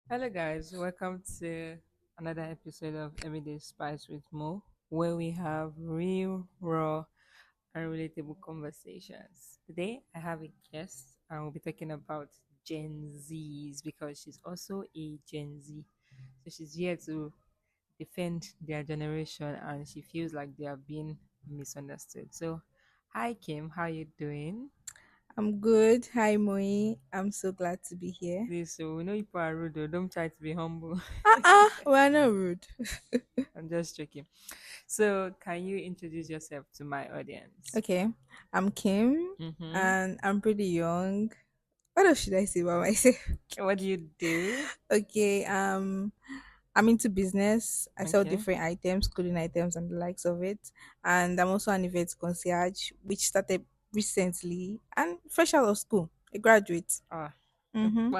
Hello, guys. Welcome to another episode of Everyday Spice with Mo, where we have real, raw, and relatable conversations. Today, I have a guest, and we'll be talking about Gen Zs because she's also a Gen Z. So she's here to defend their generation, and she feels like they are being misunderstood. So, hi, Kim. How you doing? I'm good. Hi, Moi. I'm so glad to be here. Please, so we know people are rude, though. Don't try to be humble. We're not rude. I'm just joking. So, can you introduce yourself to my audience? Okay, I'm Kim, Mm-hmm. and I'm pretty young. What else should I say about myself? What do you do? Okay, I'm into business. I sell Okay. different items, clothing items, and the likes of it. And I'm also an event concierge, which started recently and fresh out of school, a graduate. Ah, Mm-hmm.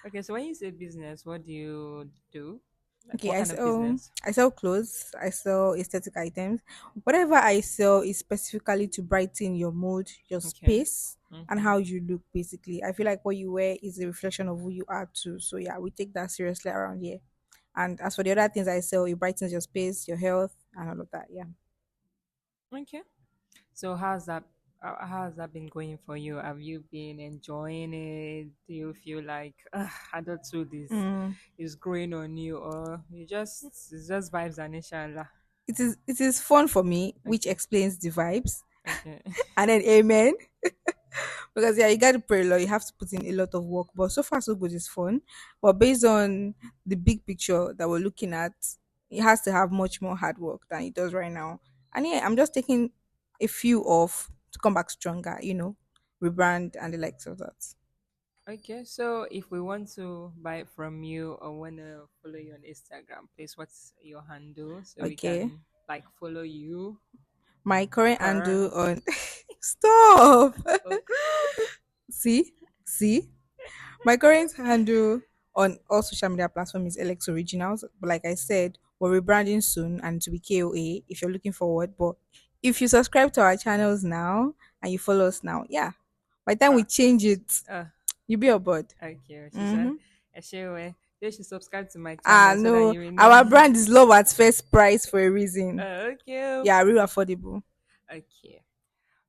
okay. So, when you say business, what do you do? Like, Okay, what kind of business? I sell clothes, I sell aesthetic items. Whatever I sell is specifically to brighten your mood, your Okay. space, and Mm-hmm. how you look basically. I feel like what you wear is a reflection of who you are too. So yeah, we take that seriously around here. And as for the other things I sell, it brightens your space, your health, and all of that. Yeah. Okay. So, how's that been going for you? Have you been enjoying it? Do you feel like adulthood Mm. is growing on you, or it's just vibes and inshallah? It is fun for me, which Okay. explains the vibes. Okay. And then amen. Because yeah, you got to pray a lot. You have to put in a lot of work. But so far, so good. It's fun. But based on the big picture that we're looking at, it has to have much more hard work than it does right now. And yeah, I'm just taking a few off to come back stronger. Rebrand and the likes of that. Okay, so if we want to buy it from you or want to follow you on Instagram, please, what's your handle so we Okay, can like follow you? my current handle Correct. on stop. Okay. See, see. My current handle on all social media platforms is LX Originals. But like I said, we're rebranding soon and to be KOA if you're looking forward. But if you subscribe to our channels now and you follow us now, yeah. By the time we Ah, change it, uh, you'll be on board. okay. She said, Mm-hmm. you should subscribe to my Ah, channel so that no. you will know. Our brand is love at first price for a reason. Okay. Yeah, real affordable. Okay.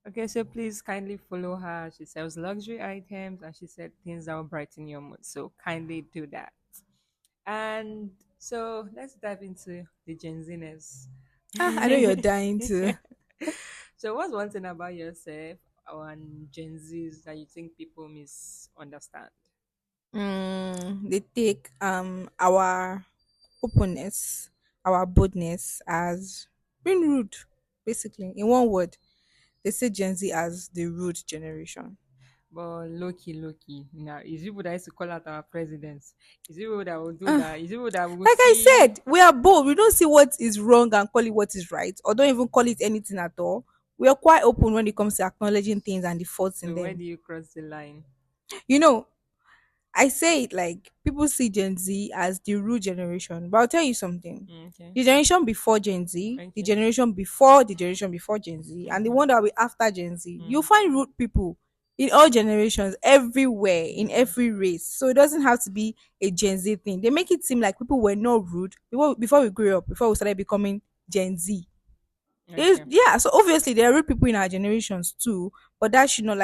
Okay, so please kindly follow her. She sells luxury items and she said things that will brighten your mood. So kindly do that. And so let's dive into the Gen Ziness. I know you're dying to. So, what's one thing about yourself and Gen Zs that you think people misunderstand? They take our openness, our boldness as being rude, basically. In one word, they say Gen Z as the rude generation. But Loki, now it's people that used to call out our presidents. It's people that will do Ah, that. It's people that will like I see. said, we are bold. We don't see what is wrong and call it what is right, or don't even call it anything at all. We are quite open when it comes to acknowledging things and the faults in So where them. do you cross the line? You know, I say it like people see Gen Z as the rude generation, but I'll tell you something. Okay, The generation before Gen Z, the okay. generation before the generation before Gen Z, and the Mm-hmm. one that will be after Gen Z, you'll Mm, find rude people in all generations, everywhere, in mm, every race. So it doesn't have to be a Gen Z thing. They make it seem like people were not rude before we grew up, before we started becoming Gen Z. okay. Yeah, so obviously there are rude people in our generations too, but that should not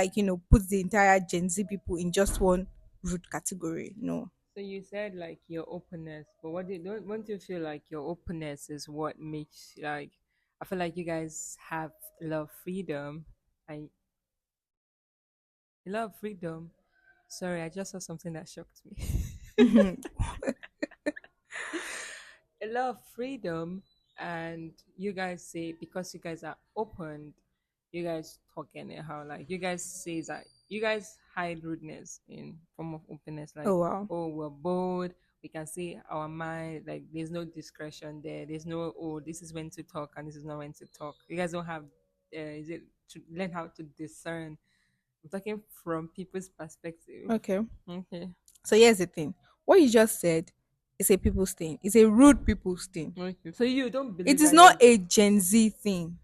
put the entire Gen Z people in just one rude category. No. So you said like your openness, but don't you feel like your openness is what makes like I feel like you guys have a lot of freedom. I a lot of freedom. Sorry, I just saw something that shocked me. A lot of freedom, and you guys say because you guys are open, you guys talk anyhow. Like you guys say that you guys hide rudeness in form of openness. Like Oh wow. oh, we're bold. We can say our mind. Like there's no discretion there. There's no oh, this is when to talk and this is not when to talk. You guys don't have. Is it to learn how to discern? I'm talking from people's perspective. Okay. Okay. So here's the thing. What you just said is a people's thing. It's a rude people's thing. Okay. So you don't It believe is that not you're a Gen Z thing.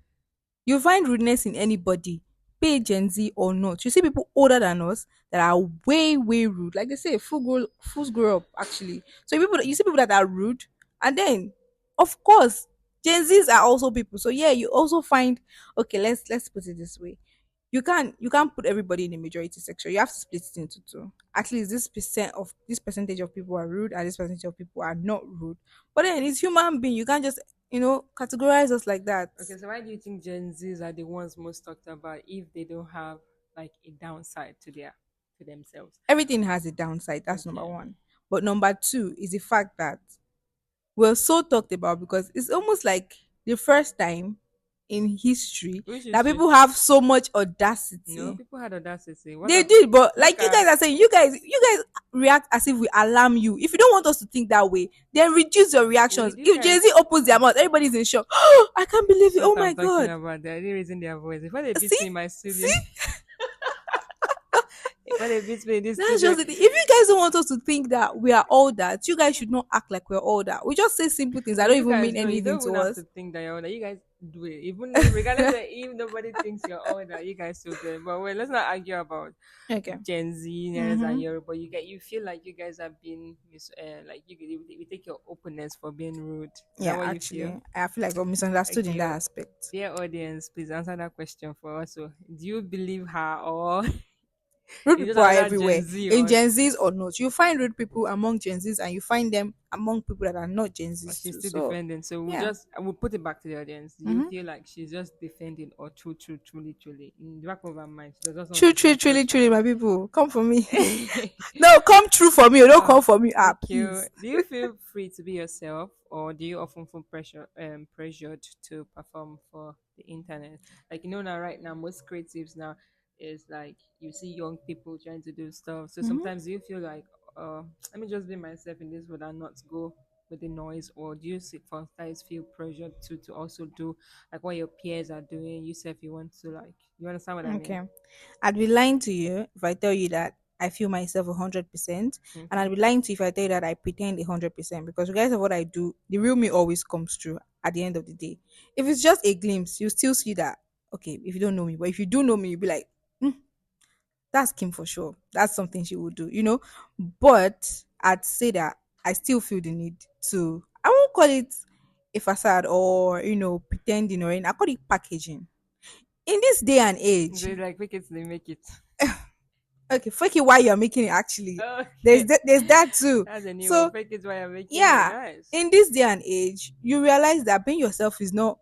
You find rudeness in anybody. be it Gen Z or not, you see people older than us that are way, way rude. Like they say, fools grow up actually. So you see people that are rude, and then of course Gen Zs are also people. So yeah, you also find, okay, let's put it this way. You can't put everybody in the majority section. You have to split it into two. At least this percentage of people are rude and this percentage of people are not rude. But then it's human being. You can't just categorize us like that. Okay, so why do you think Gen Zs are the ones most talked about if they don't have like a downside to their to themselves? Everything has a downside. That's number Okay. one. But number two is the fact that we're so talked about because it's almost like the first time in history Which that is true. people have so much No, audacity. people had audacity. What They of did, but look like you guys at are saying, you guys react as if we alarm you. If you don't want us to think that way, then reduce your with reactions. you If Jay guys Z opens their mouth, everybody's in shock. Oh, I can't believe it. that's Oh what my I'm talking god. about. They're really raising their voice. Before they beat See? me in my See? studio, before they beat me in this That's studio, just the thing. If you guys don't want us to think that we are all that, you guys should not act like we're all that. We just say simple things that no, don't you even guys mean don't. You anything don't to even have to us. think that you're older. You guys do it. Even if, regardless of if nobody thinks you're older, you guys still do it. But wait, let's not argue about Okay. Gen Zers and Mm-hmm. Europe. But you feel like you guys are being like you take your openness for being rude. Is that Yeah, what you feel? actually, I feel like we're misunderstood in Okay, that aspect. dear audience, please answer that question for us. So, do you believe her or Rude is just people are another Gen everywhere, Z in or Gen Zs or not. You find rude people among Gen Zs, and you find them among people that are not Gen Zs she's too. still So, defending? So yeah. we'll put it back to the audience. Do you Mm-hmm. feel like she's just defending or truly in the back of her mind she does just want True, to true, talk so truly, shy? truly, my people, come for me. No, come true for me. Or don't Oh, come for me. Ah, thank you. please. Do you feel free to be yourself, or do you often feel pressured to perform for the internet? Like now, right now, most creatives now is like you see young people trying to do stuff. So Mm-hmm. sometimes do you feel like, let me just be myself in this world and not go with the noise, or do you sometimes feel pressured to also do like what your peers are doing? You say if you want to like, you understand what I mean? Okay. I'd be lying to you if I tell you that I feel myself 100%, and I'd Okay. be lying to you if I tell you that I pretend 100%. Because regardless of what I do, the real me always comes true at the end of the day. If it's just a glimpse, you still see that. Okay, if you don't know me, but if you do know me, you'll be like, "Hmm, that's Kim for sure. That's something she would do. But I'd say that I still feel the need to. I won't call it a facade or pretending or anything. I call it packaging. In this day and age, They like make it, they make it. okay, fake it while you're making it. Actually, there's Okay. there's that too. That's a new one. So Fake it while you're making it. yeah, Nice. in this day and age, you realize that being yourself is not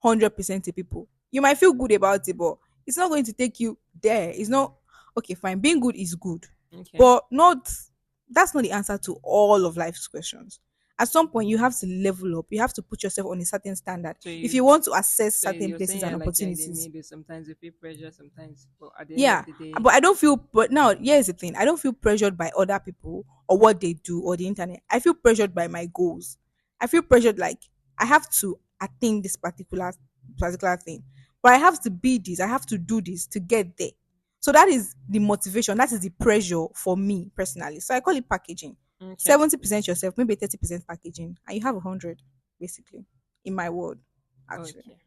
100% to people. You might feel good about it, but it's not going to take you there. It's not okay. Fine, being good is good, Okay. but not. That's not the answer to all of life's questions. At some point, you have to level up. You have to put yourself on a certain standard So if you you want to access so certain you're saying places and you're in the opportunities. middle. Sometimes you feel pressure, sometimes but at the end of Yeah, the day, but I don't feel. But now, here's the thing: I don't feel pressured by other people or what they do or the internet. I feel pressured by my goals. I feel pressured like I have to attain this particular thing, but I have to be this. I have to do this to get there. So that is the motivation. That is the pressure for me personally. So I call it packaging. okay. 70% yourself, maybe 30% packaging, and you have 100 basically. In my world, actually. Okay.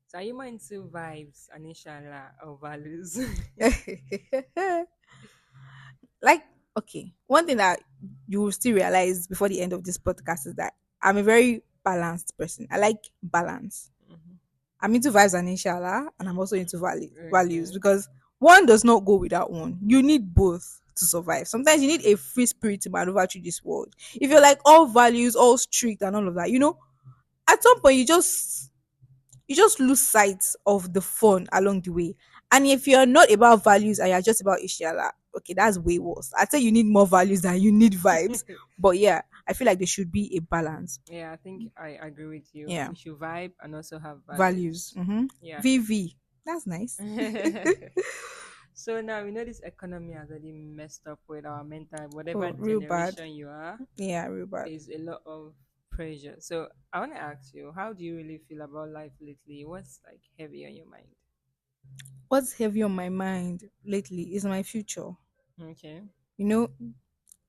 So are you more into vibes and inshallah or values? Like, okay, one thing that you will still realize before the end of this podcast is that I'm a very balanced person. I like balance. Mhm. I'm into vibes and inshallah, and I'm also into values Okay. because one does not go without one. You need both to survive. Sometimes you need a free spirit to maneuver through this world. If you're like all values, all strict and all of that, at some point you just lose sight of the fun along the way. And if you're not about values and you're just about Ishiala, okay, that's way worse. I'd say you need more values than you need vibes. But yeah, I feel like there should be a balance. Yeah, I think I agree with you. Yeah. We should vibe and also have Values. values. Yeah. VV. That's nice. So now we know this economy has already messed up with our mental, whatever Oh, real bad. generation you are, Yeah, real bad. there's a lot of pressure. So I want to ask you, how do you really feel about life lately? What's like heavy on your mind? What's heavy on my mind lately is my future. Okay.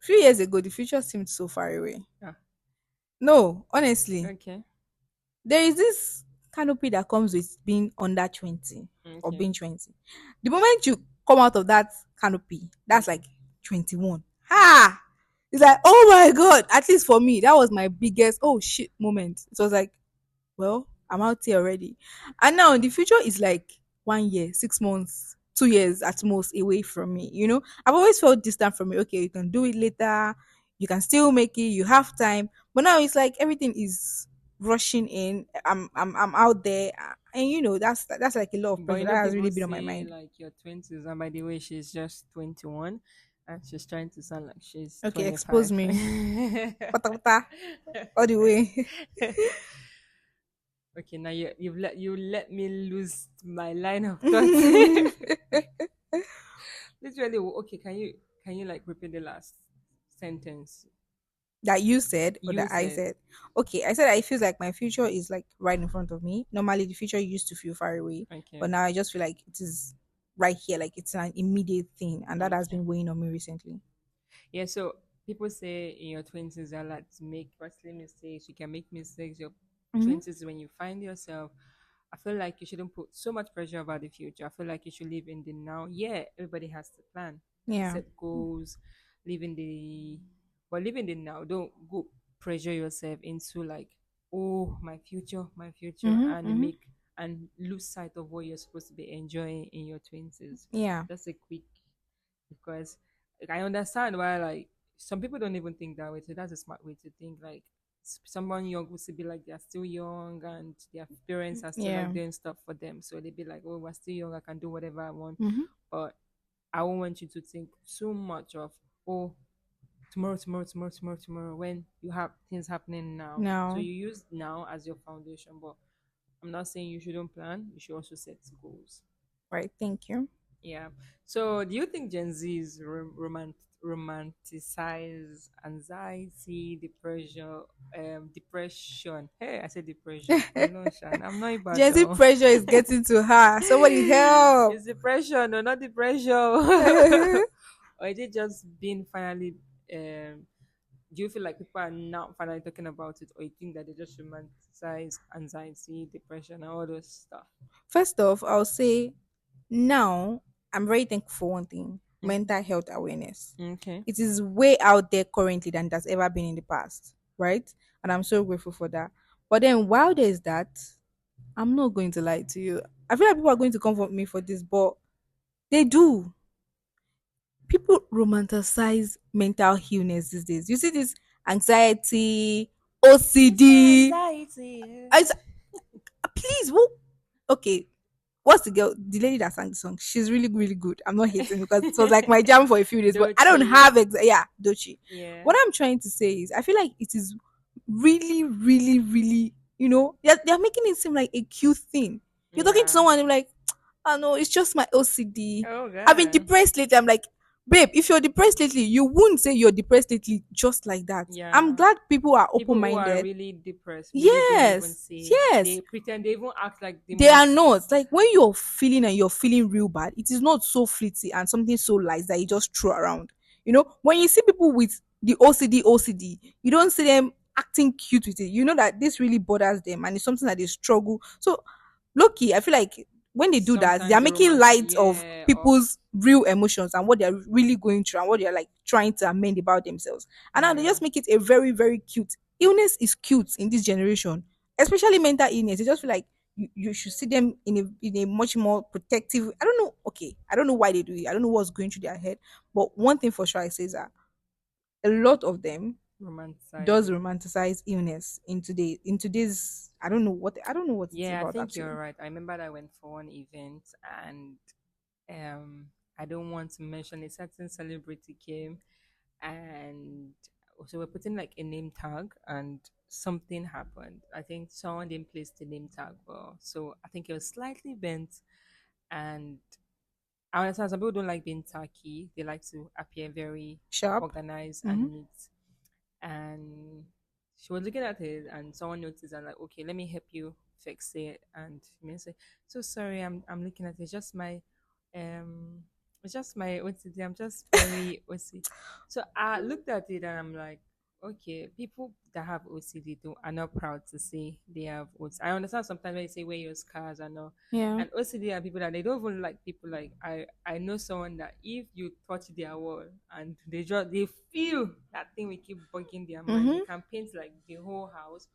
A few years ago, the future seemed so far away. Ah, No, honestly, okay. there is this canopy that comes with being under 20 or Okay. being 20. The moment you come out of that canopy, that's Okay. like 21. Ha! It's like, oh my god, at least for me, that was my biggest oh shit moment. It was like, well, I'm out here already. And now the future is like 1 year, 6 months, 2 years at most away from me. I've always felt distant from it. Okay, you can do it later, you can still make it, you have time. But now it's like everything is rushing in. I'm out there, and that's like a lot of But pressure that has really people been on my say mind. like your 20s, and by the way, she's just 21 and she's trying to sound like she's Okay, expose 25. me. Pata pata, all the way. Okay, now you let me lose my line of thought. Literally, okay, can you like repeat the last sentence That you said or you that I said? said? Okay, I said I feel like my future is like right in front of me. Normally, the future used to feel far away, Okay. but now I just feel like it is right here, like it's an immediate ththing, and that has Okay. been weighing on me recently. Yeah, so people say in your 20s are like to make costly mistakes. You can make mistakes. Your Hmm. 20s when you find yourself. I feel like you shouldn't put so much pressure about the future. I feel like you should live in the now. Yeah, everybody has to plan, Yeah. set goals, live in the but live in the now. Don't go pressure yourself into like, oh, my future, Hmm. and Hmm. make and lose sight of what you're supposed to be enjoying in your 20s. Yeah. That's a quick because like, I understand why like some people don't even think that way. So that's a smart way to think. Like someone young would still be like they're still young and their parents are still Yeah. like doing stuff for them. So they'd be like, oh, we're still young. I can do whatever I want. Hmm. But I won't want you to think too much of oh tomorrow, tomorrow, tomorrow, tomorrow, tomorrow when you have things happening now. So No. you use now as your foundation. But I'm not saying you shouldn't plan. You should also set goals. Right. Thank you. Yeah. So, do you think Gen Z's romanticize anxiety, depression? Hey, I said depression. Hello, Shan. I'm not about Gen Z to. pressure is getting to her. Somebody help. It's depression, no, not depression. Or is it just being finally? Do you feel like people are now finally talking about it, or you think that they just romanticize anxiety, depression, and all those stuff? First off, I'll say now I'm very thankful for one thing: Mm-hmm. mental health awareness. Okay. It is way out there currently than it has ever been in the past, right? And I'm so grateful for that. But then while there's that, I'm not going to lie to you. I feel like people are going to comfort me for this, but they do. People romanticize mental illness these days. You see this anxiety, It's my OCD. anxiety. I, s- please, who? Okay, what's the girl, the lady that sang the song? She's really, really good. I'm not hating because it was like my jam for a few days, but I don't Dochi. have yeah, Dochi. Yeah. What I'm trying to say is, I feel like it is really, really, really, they're making it seem like a cute thing. You're talking to Yeah. someone, and you're like, oh no, it's just my OCD. Oh I've been god. depressed lately. I'm like, babe, if you're depressed lately, you wouldn't say you're depressed lately just like that. I'm Yeah. glad people are open People who are minded. really depressed really don't even Yes, say yes. they pretend they even act like the They are most not like when you're feeling and you're feeling real bad, it is not so fleety and something so light that you just throw around. When you see people with the OCD, you don't see them acting cute with it. You know that this really bothers them and it's something that they struggle. So Loki, I feel like when they do that, they sometimes are the making romantic light of yeah of people's real emotions and what they're really going through and what they're like trying to amend about themselves. And now they yeah just make it a very, very cute. Illness is cute in this generation, especially mental illness. They just feel like you should see them in a much more protective. I don't know. Okay, I don't know why they do it. I don't know what's going through their head. But one thing for sure, I say is that a lot of them does romanticizing. romanticize illness in today's. I don't know what it's Yeah, I about think you're actually. right. I remember that I went for one event and I don't want to mention a certain celebrity came and so we're putting like a name tag and something happened. I think someone didn't place the name tag well. So I think it was slightly bent and I understand some people don't like being tacky. They like to appear very Sharp. organized Mm-hmm. and neat. And she was looking at it and someone noticed and like, okay, let me help you fix it. And me say, so sorry, I'm looking at it. Um it's just my OCD. I'm just very OCD. So I looked at it and I'm like, okay, people that have OCD are not proud to say they have OCD. I understand sometimes when you say wear your scars and all. Yeah. And OCD are people that they don't even like people like I know someone that if you touch their wall and they feel that thing will keep bugging their mind. They Mm-hmm. can paint like the whole house,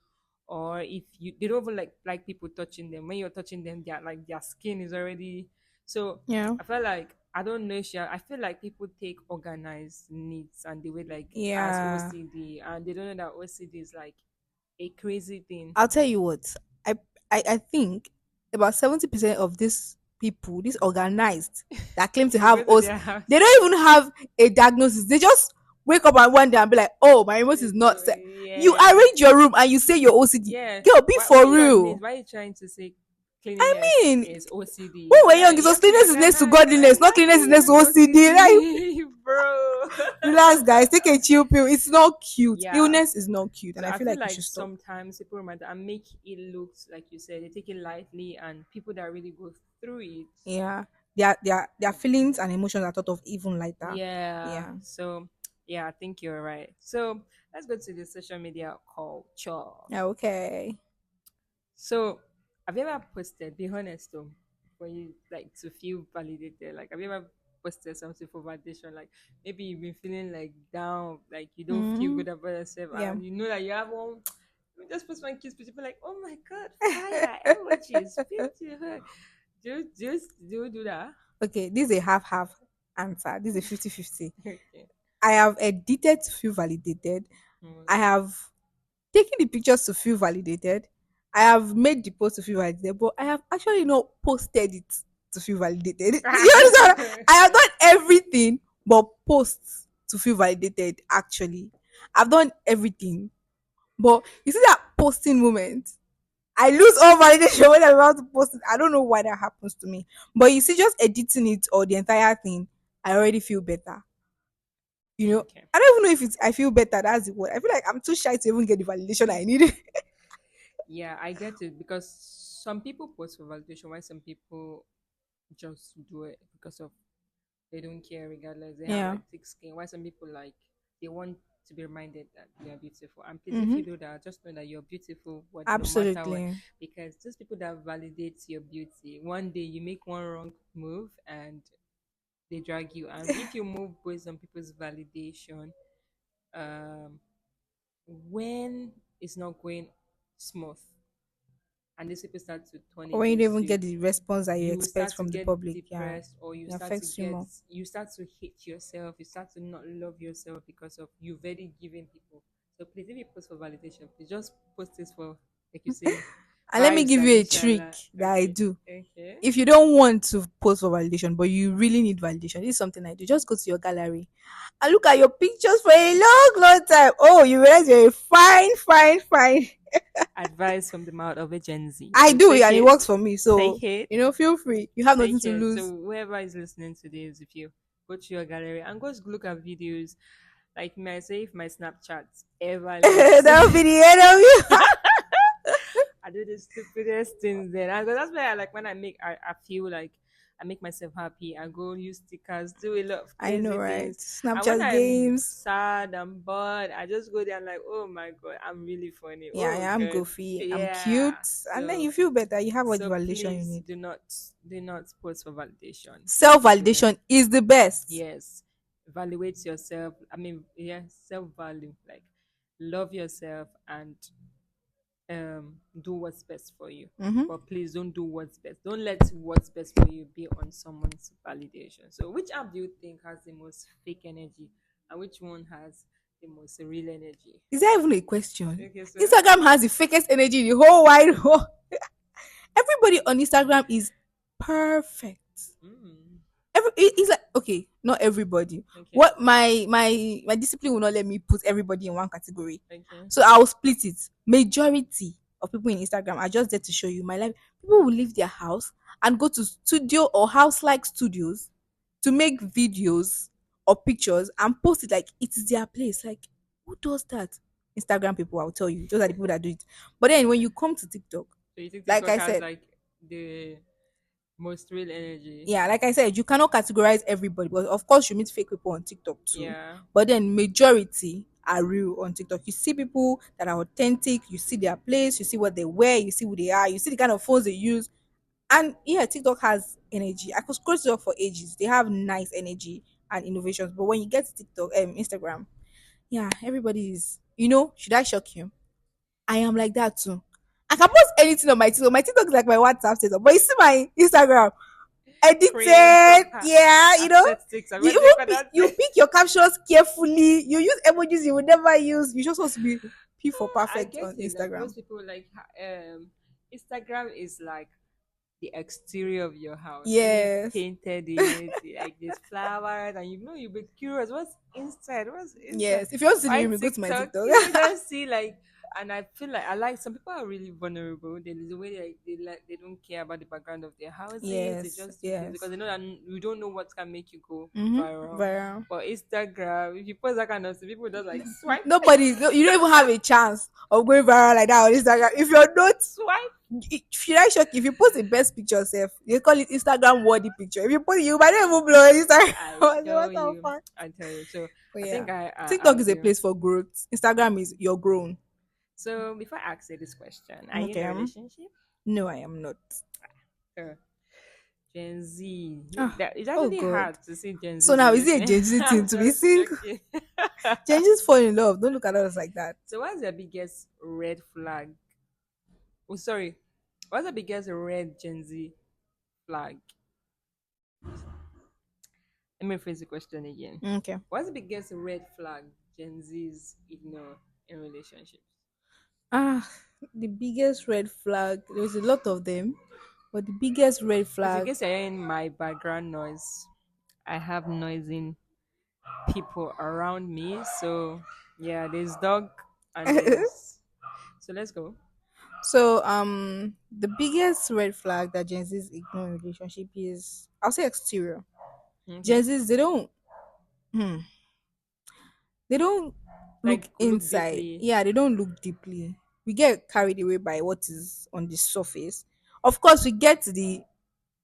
or if you they don't even like people touching them. When you're touching them, their skin is already so Yeah. I felt like I don't know. I feel like people take organized needs and they were like as Yeah. OCD, and they don't know that OCD is like a crazy thing. I'll tell you what. I I think about 70% of these people, these organized that claim to You have go to us, their they house, don't even have a diagnosis. They just wake up and one day and be like, "Oh, my remote is not set." You yeah, arrange your room and you say you're OCD. yeah. Girl, be Why for your needs? real. Why are you trying to say I cleanliness mean, is OCD? when we're Yeah, young, it you was have to be cleanliness is next to organized. godliness, not cleanliness is Exactly, next to not OCD. Like, OCD, bro. relax, guys. Take a chill pill. It's not cute. Yeah. Illness is not cute, and So I I feel feel like we like should stop. sometimes people remind and make it look like you said they take it lightly, and people that really go through it. Yeah, their feelings and emotions are thought of even like that. Yeah. Yeah. So yeah, I think you're right. So let's go to the social media culture. Yeah, okay. So have you ever posted? Be honest though, for you like to feel validated. Like have you ever posted something for validation? Like maybe you've been feeling like down, like you don't feel Hmm. good about yourself, Yeah. and you know that you have one. You just post one kiss, people like, oh my god, fire emojis, 50 her. Do that? Okay, this is a half-half answer. This is a 50-50. Okay. I have edited to feel validated. I Okay. have taken the pictures to feel validated. I have made the post to feel validated, but I have actually not posted it to feel validated. You understand? I have done everything but posts to feel validated, actually. I've done everything. But you see that posting moment, I lose all validation when I'm about to post it. I don't know why that happens to me. But you see, just editing it or the entire thing, I already feel better. You know, Okay. I don't even know if it's I feel better. That's the word. I feel like I'm too shy to even get the validation I need. Yeah, I get it because some people post for validation, while some people just do it because of they don't care regardless. They have Yeah. like thick skin. Why some people like they want to be reminded that they are beautiful. And please, if Mm-hmm. you do that, just know that you're beautiful, what no matter what. Absolutely. Because those people that validate your beauty, one day you make one wrong move and they drag you. And if you move based on people's validation, um, when it's not going smooth, and these people start to turn Or when you don't against even you, get the response that you you expect start to from the get public, yeah, depressed, or it affects you more. you start to hate yourself, you start to not love yourself because of you've already given people. So please, if you post for validation, please just post this for, like you say, And let me vibes give and you a trick inshallah. that I Okay. do. Okay. If you don't want to post for validation, but you really need validation, this is something I do. Just go to your gallery and look at your pictures for a long, long time. Oh, you realize you're a fine, fine, fine. Advice from the mouth of a Gen Z. I So do it take and it it, works for me. take So, it, feel free. You have nothing take to it. So lose. whoever is listening to this, if you go to your gallery and go look at videos, like may I say, if my Snapchat ever leaks, That will be the end of you. I do the stupidest things then. I go, that's why I like when I feel like I make myself happy. I go use stickers, do a lot of I know, crazy right? things. And when Snapchat I'm games. sad and bored, I just go there and like, oh my god, I'm really funny. Yeah, Oh I am god. goofy. I'm Yeah. cute. And then So you feel better. You have all the so validation you please need. do not post for validation. It's Self not the best. validation is the best. Yes. Evaluate yourself. I mean, yeah, self value. Like love yourself and do what's best for you, Hmm. but please don't do what's best. Don't let what's best for you be on someone's validation. So which app do you think has the most fake energy, and which one has the most real energy? Is that even a question? Okay, so Instagram has the fakest energy in the whole wide world. Everybody on Instagram is perfect. It's like okay, not everybody. okay, What my discipline will not let me put everybody in one category, okay, so I'll split it. Majority of people in Instagram are just there to show you my life. People will leave their house and go to studio or house like studios to make videos or pictures and post it like it is their place. Like who does that? Instagram people, I'll tell you, those are the people that do it. But then when you come to TikTok, so you think like TikTok I has said, like the most real energy? yeah, like I said, you cannot categorize everybody, but of course you meet fake people on TikTok too. Yeah. But then majority are real on TikTok. You see people that are authentic, you see their place, you see what they wear, you see who they are, you see the kind of phones they use. And yeah, TikTok has energy. I could scroll TikTok for ages. They have nice energy and innovations. But when you get to TikTok, Instagram, yeah, everybody is. Should I shock you? I am like that too. I can post anything on my TikTok. My TikTok is like my WhatsApp status, but you see my Instagram Cream edited. proper Yeah, aesthetics. I you meant to even call that you thing. pick your captions carefully. You use emojis you would never use. You're just supposed to be P for I perfect get on it. Like Instagram. most people, like Instagram is like the exterior of your house. When you Yes, painted it, like these flowers, and you'll be curious what's inside. What's inside? yes. If you want to see the Why room, you go to my TikTok? TikTok. You just see like, and I feel like I like some people are really vulnerable. There's the way they don't care about the background of their houses. They Yes, just do things because yes. they know that we don't know what can make you go viral. Viral. But Instagram, if you post that kind of stuff, people just like swipe, Nobody, no, you don't even have a chance of going viral like that on Instagram. If you're not, swipe. should I shock you? If you post the best picture self, they call it Instagram worthy picture. If you post it, you might not even blow on Instagram. I I say, tell what the you, fuck? I tell you. So But I yeah, think TikTok I'm is a due. place for growth. Instagram is you're grown. So before I ask you this question, are you in Okay. a relationship? No, I am not. Uh, Gen Z. Ah, That it's oh actually God. hard to see Gen So Z's now is it a relationship. Gen Z thing I'm to be just single? joking. Gen Z's fall in love. Don't look at us like that. So what's the biggest red flag? Oh, sorry. What's the biggest red Gen Z flag? Let me phrase the question again. Okay. What's the biggest red flag Gen Zs ignore in relationships? Ah, the biggest red flag. There's a lot of them, but the biggest red Because in flag. case you're hearing my background noise, I have noising people around me. So yeah, there's dog and there's. So let's go. So the biggest red flag that Gen Z's ignore in relationship is, I'll say, exterior. Okay. Gen Z's, hmm, they don't look Like look inside. deeply. Yeah, they don't look deeply. We get carried away by what is on the surface. Of course, we get to the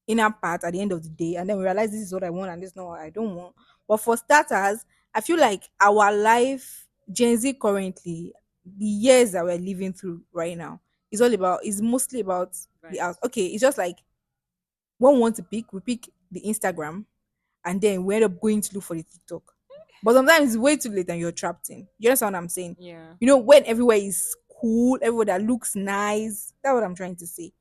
inner part at the end of the day, and then we realize this is what I want and this is not what I don't want. But for starters, I feel like our life, Gen Z currently, the years that we're living through right now, is mostly about the out. Vibes. Okay, it's just like when we want to pick, we pick the Instagram, and then we end up going to look for the TikTok. But sometimes it's way too late and you're trapped in. You understand what I'm saying? Yeah. When everywhere is cool, everywhere that looks nice. That's what I'm trying to say.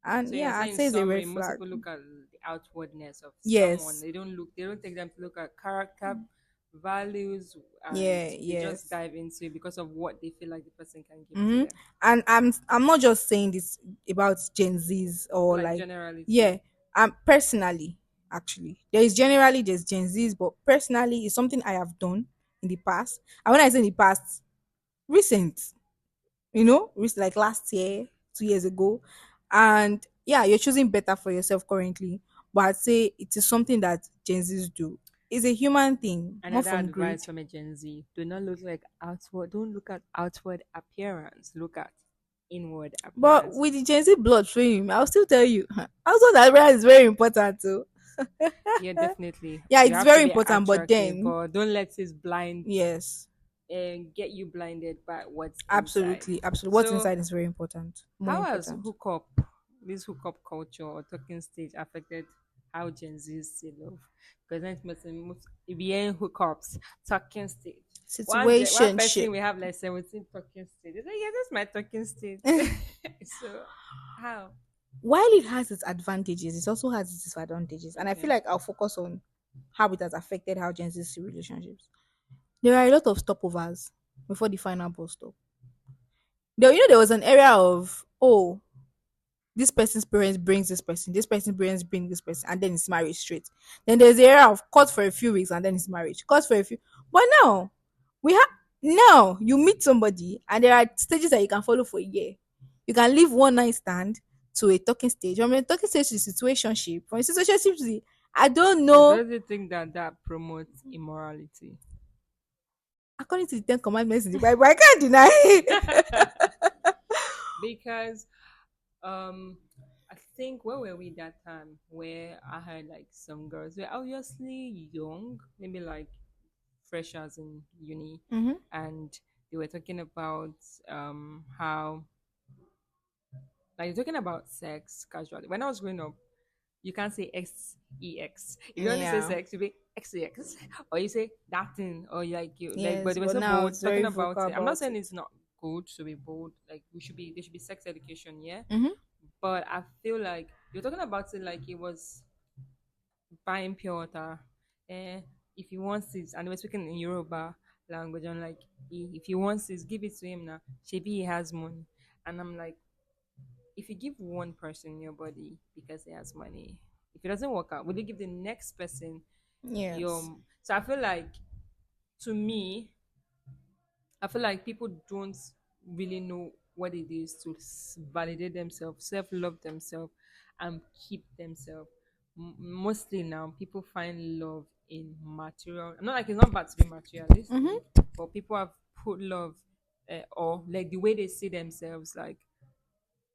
And So you're yeah, I'd saying say it's a summary, red most flag. people look at the outwardness of someone. Yes. They don't take them to look at character, values, and Yeah, they just yes. dive into it because of what they feel like the person can give to hmm them. And I'm not just saying this about Gen Zs or Like like, generality. yeah. Personally, actually, there's Gen Zs, but personally, it's something I have done in the past. And when I say in the past, recent, like last year, 2 years ago, and yeah, you're choosing better for yourself currently. But I'd say it is something that Gen Zs do. It's a human thing, not Another from advice greed. from a Gen Z: do not look like outward. Don't look at outward appearance. Look at inward But appearance. with the Gen Z blood flowing, I'll still tell you. Also, that brand is very important too. Yeah, definitely. Yeah, You it's have to very be important. But attractive, then, but don't let this blind yes, and get you blinded by what's inside. absolutely, absolutely. What's So, inside is very important. More how has important. this hookup culture or talking stage affected how Gen Zs see love? Because then if you're in hookups, talking stage. One Situationship. person we have like 17 talking stage. They say, yeah, that's my talking stage. So how? While it has its advantages, it also has its disadvantages. And I feel Okay. like I'll focus on how it has affected how Gen Z see relationships. There are a lot of stopovers before the final bus stop. There was an area of, oh, this person's parents brings this person's parents bring this person, and then it's marriage straight. Then there's the area of cut for a few weeks and then it's marriage. Cut for a few. But we have now you meet somebody and there are stages that you can follow for a year. You can leave one night stand to a talking stage. From a talking stage to situationship. From a situationship to I don't So know. does it think that promotes immorality? According to the Ten Commandments in the Bible, I can't deny it. Because I think where were we that time where I had like some girls were obviously young, maybe like freshers in uni, Mm-hmm. and they were talking about how, like, they're talking about sex casually. When I was growing up, you can't say sex. If you want to say Yeah. sex, you say xex, or you say that thing, or like. But Yes, they were but so now bold it's talking very about vocal it. I'm not about saying it. it's not good to be bold. Like, we should be there should be sex education, yeah. Mm-hmm. But I feel like you're talking about it like it was buying pure water. Eh, if he wants it, and we're speaking in Yoruba language, I'm like, if he wants it, give it to him now. Maybe he has money, and I'm like, if you give one person your body because he has money, if it doesn't work out, will you give the next person Yes. your? So I feel like, to me, I feel like people don't really know what it is to validate themselves, self love themselves, and keep themselves. Mostly now, people find love in material. I'm not like it's not bad to be materialistic, Mm-hmm. but people have put love, or like the way they see themselves, like,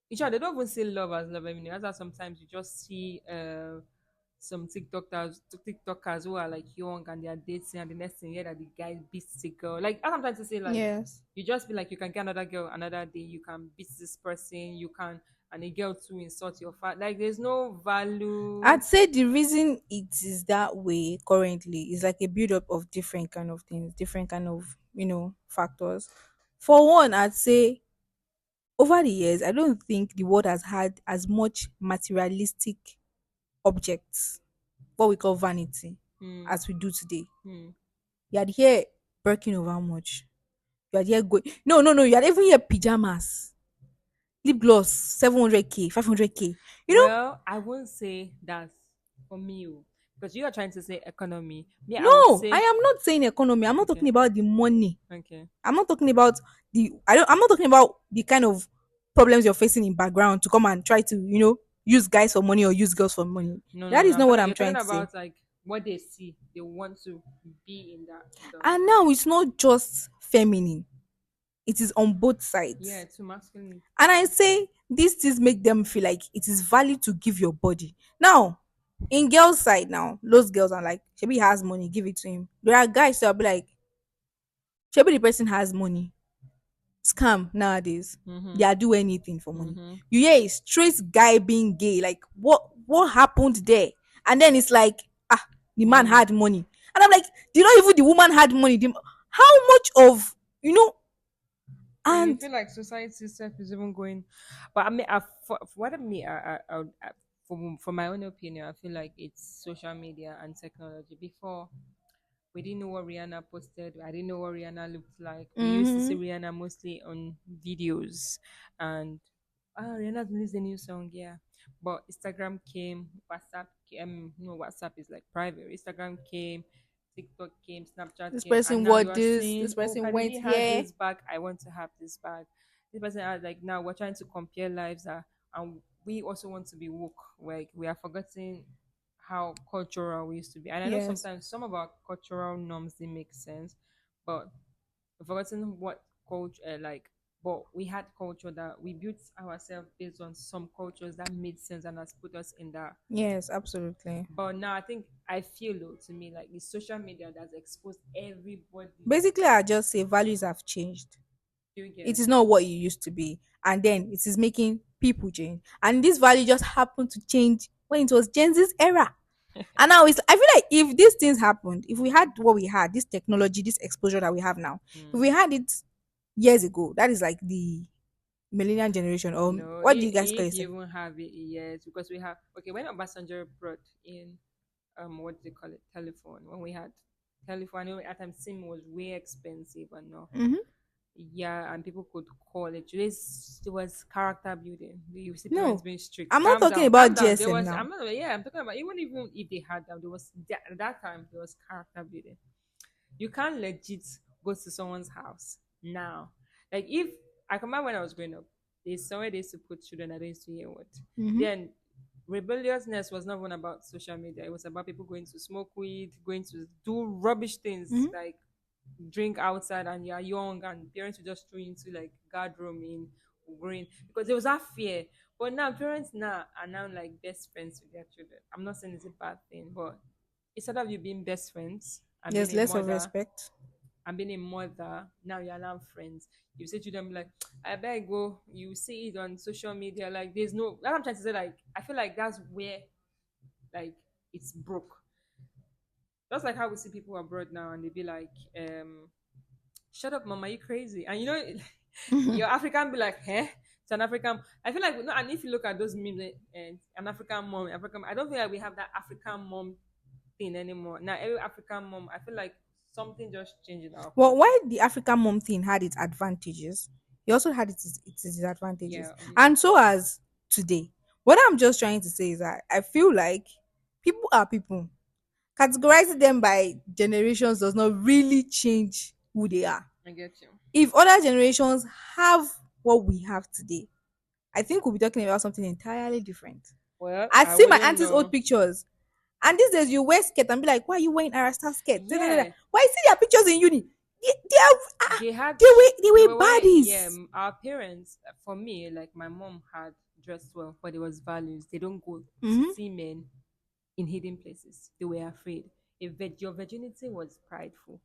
in short, they don't even see love as love anymore. That's why sometimes you just see some TikTokers who are like young and they are dating, and the next thing you hear that the guy beats the girl. Like, as I'm trying to say, like, Yes. you just be like, you can get another girl another day, you can beat this person, you can, and a girl to insult your father. Like, there's no value. I'd say the reason it is that way currently is like a build up of different kind of things, different kind of, factors. For one, I'd say over the years, I don't think the world has had as much materialistic objects, what we call vanity, Hmm. as we do today. Hmm. You had here breaking over much. You had here going, no, no, no, you had even here pajamas, lip gloss, 700K, 500K. You know, Well, I won't say that's for me, oh, because you are trying to say economy. Me, I would no, I say, am not saying economy. I'm not okay, talking about the money. okay. I'm not talking about I'm not talking about the kind of problems you're facing in background to come and try to, use guys for money or use girls for money. No, no, That no. is I'm not what talking. I'm You're talking trying to say. about like what they see. They want to be in that And industry. now it's not just feminine. It is on both Yeah, sides. too masculine. And I say these things make them feel like it is valid to give your body. Now, in girls' side now, those girls are like, Shebi has money, give it to him. There are guys that will be like, Shebi the person has money. Scam nowadays. They Mhm. are do anything for money. Mhm. You hear a straight guy being gay, like what happened there? And then it's like, the man Money. had money. And I'm like, do you know even the woman had money? How much of So you and feel like society itself is even going, but I mean, for what I mean, for my own opinion, I feel like it's social media and technology. Before, we didn't know what Rihanna posted. I didn't know what Rihanna looked like. We used to see mm-hmm. Rihanna mostly on videos, and Rihanna's released a new song, yeah. But Instagram came, WhatsApp came. No, WhatsApp is like private. Instagram came, TikTok came, Snapchat This came, and person now you wore are this, seeing, this oh, person Cardi went B has here. this bag. I want to have this bag. This person has, like, now we're trying to compare lives, and we also want to be woke. Like, we are forgetting how cultural we used to be. And I know Yes. sometimes some of our cultural norms they make sense, but we've forgotten what culture, like, but we had culture that we built ourselves based on some cultures that made sense and has put us in that. Yes, absolutely. But now I think I feel, though, to me, like the social media that's exposed everybody. Basically, I just say values have changed. You It get. is not what it used to be. And then it is making people change. And this value just happened to change when it was Gen Z's era. And now I feel like if these things happened, if we had what we had, this technology, this exposure that we have now, if we Mm. had it years ago, that is like the millennial generation, or No, what do you guys call if yourself? you even have it, yes, because we have, okay, when Obasanjo brought in, what do they call it, telephone, when we had telephone, I know at time SIM was way expensive and no. Mm-hmm. Yeah, and people could call it. Today's, it was character building. You see parents No, being strict. I'm not Calm talking down, calm about down. There GSM was, now. I'm not, yeah, I'm talking about, even if they had that, there was at that time there was character building. You can't legit go to someone's house now. Like, if I come back when I was growing up, there's somewhere they used to put children that they used to hear what. Mm-hmm. Then rebelliousness was not even about social media. It was about people going to smoke weed, going to do rubbish things Mm-hmm. like drink outside, and you're young and parents will just throw you into like guard room in green, because there was that fear. But now parents now are now like best friends with their children. I'm not saying it's a bad thing, but instead of you being best friends and being There's a less of mother respect. and being a mother, now you're now friends. You say to them like, I beg go, you see it on social media, like there's no what I'm trying to say, like I feel like that's where like it's broke. Just like how we see people abroad now and they be like, shut up, mom, are you crazy? And you know, your African be like, eh? It's an African. I feel like, no, and if you look at those memes, and an African mom, African, I don't feel like we have that African mom thing anymore. Now, every African mom, I feel like something just changed in our Well, culture. why the African mom thing had its advantages, it also had its disadvantages. Yeah, And so as today. What I'm just trying to say is that I feel like people are people. Categorizing them by generations does not really change who they are. I get you. If other generations have what we have today, I think we'll be talking about something entirely different. Well, I I see my wouldn't auntie's old know. pictures, and these days you wear skirt and be like, "Why are you wearing Arasta skirt?" Da, da, da, da. Yeah, Why see their pictures in uni? They are they had, they they were were wearing, yeah, baddies. our parents, for me, like my mom had dressed well, but there was values. They don't go Hmm. see men in hidden places. They were afraid. If your virginity was prideful,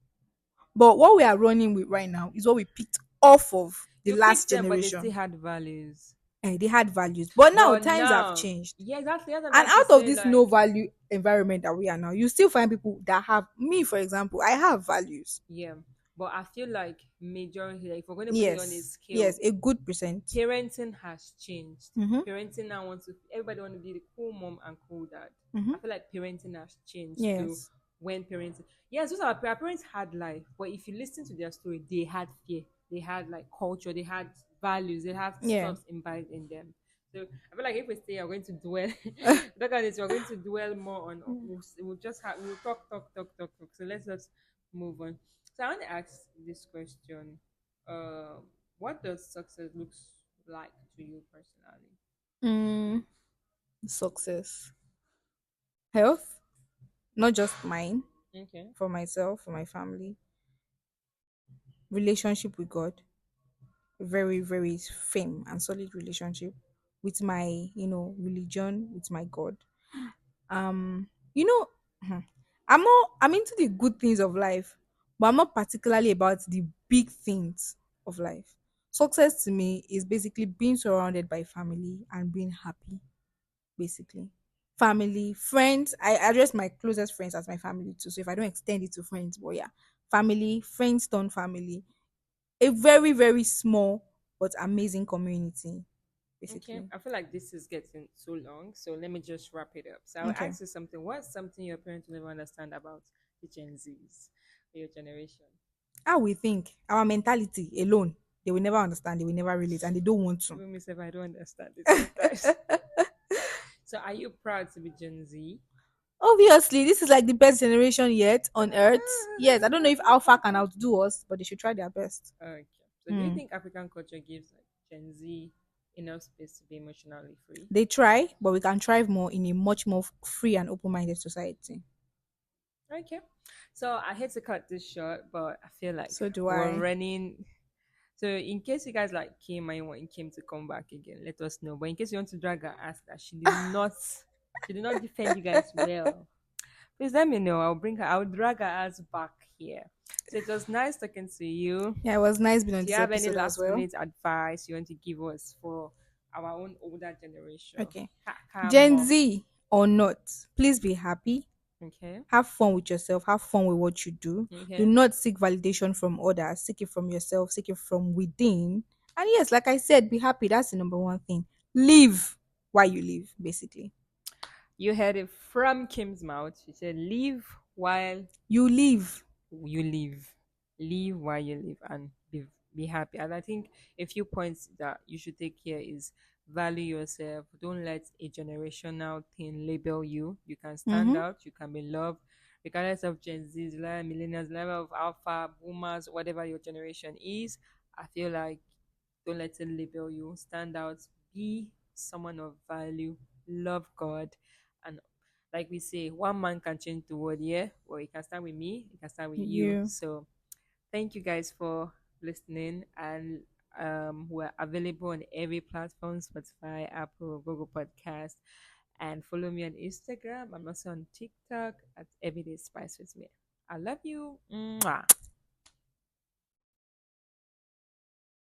But what we are running with right now is what we picked off of the you last picked them, but they still generation. had values. They had values, but now But times have now, changed. yeah, exactly. That's what I'm And trying to out of say. this Like, no value environment that we are now, you still find people that have me, for example. I have values. yeah. But I feel like majority, like if we're going to put it on a Yes, scale, yes, a good percent. parenting has changed. Mm-hmm. Parenting now wants to everybody want to be the cool mom and cool dad. Mm-hmm. I feel like parenting has changed to Yes. when parenting. Yes, those our parents had life, but if you listen to their story, they had fear, they had like culture, they had values, they have Yeah. stuff imbibed in them. So I feel like if we stay, we're going to dwell. Look at this, we're going to dwell more on. We'll just have we'll talk. So let's just move on. So I want to ask this question. Um, what does success looks like to you personally? Mm, success, health, not just mine, Okay. for myself, for my family, relationship with God, very, very firm and solid relationship with my, religion, with my God. Um, you know, hmm, I'm into the good things of life, but I'm not particularly about the big things of life. Success to me is basically being surrounded by family and being happy, basically. Family, friends. I address my closest friends as my family too. So if I don't extend it to friends, but yeah, family, friends turn family. A very, very small but amazing community, Okay. basically. I feel like this is getting too long, so let me just wrap it up. So I will Okay. ask you something. What's something your parents will never understand about the Gen Zs, your generation? How we think, our mentality alone, they will never understand, they will never relate, and they don't want to. Even myself, I don't understand it sometimes. So are you proud to be Gen Z? Obviously, this is like the best generation yet on earth. Yes, I don't know if Alpha can outdo us, but they should try their best. Okay. So do you Hmm. think African culture gives like Gen Z enough space to be emotionally free? They try, but we can thrive more in a much more free and open minded society. Okay. So I hate to cut this short, but I feel like So do we're I. running. So in case you guys like came and you came to come back again, let us know. But in case you want to drag her ass that she did not defend you guys well. Please let me know. I'll drag her ass back here. So it was nice talking to you. Yeah, it was nice being on Do you this have any episode as last well. minute advice you want to give us for our own older generation? Okay. Gen Kamo. Z or not, please be happy. Okay. Have fun with yourself. Have fun with what you do. Do Okay. not seek validation from others. Seek it from yourself. Seek it from within. And yes, like I said, be happy. That's the number one thing. Live while you live, basically. You heard it from Kim's mouth. She said, "Live while You live. you live, live while you live, and be happy." And I think a few points that you should take here is value yourself. Don't let a generational thing label you. You can stand Mm-hmm. out. You can be loved, regardless of Gen Z's, millennials, level of alpha, boomers, whatever your generation is. I feel like don't let it label you. Stand out. Be someone of value. Love God, and like we say, one man can change the world, yeah? Well, it can start with me, it can start with you. You. So thank you guys for listening. And we're available on every platform, Spotify, Apple, Google Podcast. And follow me on Instagram. I'm also on TikTok at Everyday Spice with Me. I love you. Mwah.